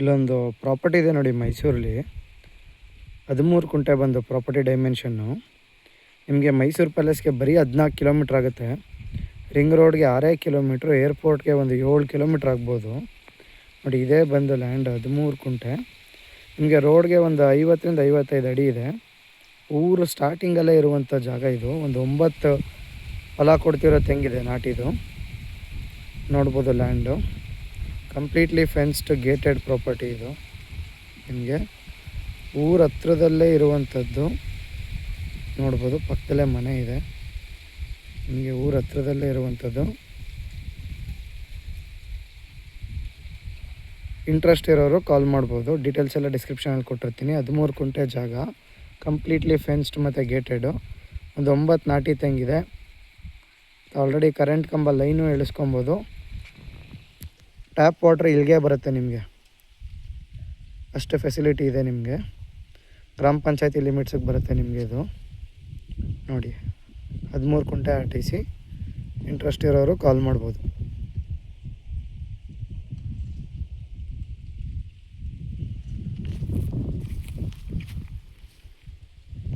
ಇಲ್ಲೊಂದು ಪ್ರಾಪರ್ಟಿ ಇದೆ ನೋಡಿ ಮೈಸೂರಲ್ಲಿ. 13 ಕುಂಟೆ ಬಂದು ಪ್ರಾಪರ್ಟಿ ಡೈಮೆನ್ಷನ್ನು. ನಿಮಗೆ ಮೈಸೂರು ಪ್ಯಾಲೇಸ್ಗೆ ಬರೀ 14 ಕಿಲೋಮೀಟ್ರ್ ಆಗುತ್ತೆ. ರಿಂಗ್ ರೋಡ್ಗೆ 6 ಕಿಲೋಮೀಟ್ರು, ಏರ್ಪೋರ್ಟ್ಗೆ ಒಂದು 7 ಕಿಲೋಮೀಟ್ರ್ ಆಗ್ಬೋದು ನೋಡಿ. ಇದೇ ಬಂದು ಲ್ಯಾಂಡ್ 13 ಕುಂಟೆ. ನಿಮಗೆ ರೋಡ್ಗೆ ಒಂದು 50ರಿಂದ 55 ಅಡಿ ಇದೆ. ಊರು ಸ್ಟಾರ್ಟಿಂಗಲ್ಲೇ ಇರುವಂಥ ಜಾಗ ಇದು. ಒಂದು 9 ಹೊಲ ಕೊಡ್ತಿರೋ ತೆಂಗಿದೆ ನಾಟಿದು. ನೋಡ್ಬೋದು ಲ್ಯಾಂಡು ಕಂಪ್ಲೀಟ್ಲಿ ಫೆನ್ಸ್ಡ್ ಗೇಟೆಡ್ ಪ್ರಾಪರ್ಟಿ ಇದು. ನಿಮಗೆ ಊರ ಹತ್ರದಲ್ಲೇ ಇರುವಂಥದ್ದು. ನೋಡ್ಬೋದು ಪಕ್ಕದಲ್ಲೇ ಮನೆ ಇದೆ. ನಿಮಗೆ ಊರ ಹತ್ರದಲ್ಲೇ ಇರುವಂಥದ್ದು. ಇಂಟ್ರೆಸ್ಟ್ ಇರೋರು ಕಾಲ್ ಮಾಡ್ಬೋದು. ಡೀಟೇಲ್ಸ್ ಎಲ್ಲ ಡಿಸ್ಕ್ರಿಪ್ಷನಲ್ಲಿ ಕೊಟ್ಟಿರ್ತೀನಿ. 13 ಕುಂಟೆ ಜಾಗ, ಕಂಪ್ಲೀಟ್ಲಿ ಫೆನ್ಸ್ಡ್ ಮತ್ತು ಗೇಟೆಡು. ಒಂದು 9 ನಾಟಿ ತೆಂಗಿದೆ. ಆಲ್ರೆಡಿ ಕರೆಂಟ್ ಕಂಬ ಲೈನು ಇಳಿಸ್ಕೊಬೋದು. ಟ್ಯಾಪ್ ವಾಟ್ರ್ ಇಲ್ಲಿಗೆ ಬರುತ್ತೆ ನಿಮಗೆ, ಅಷ್ಟು ಫೆಸಿಲಿಟಿ ಇದೆ ನಿಮಗೆ. ಗ್ರಾಮ ಪಂಚಾಯತಿ ಲಿಮಿಟ್ಸಿಗೆ ಬರುತ್ತೆ ನಿಮಗೆ ಇದು ನೋಡಿ. 13 ಕುಂಟೆ RTC. ಇಂಟ್ರೆಸ್ಟ್ ಇರೋರು ಕಾಲ್ ಮಾಡ್ಬೋದು.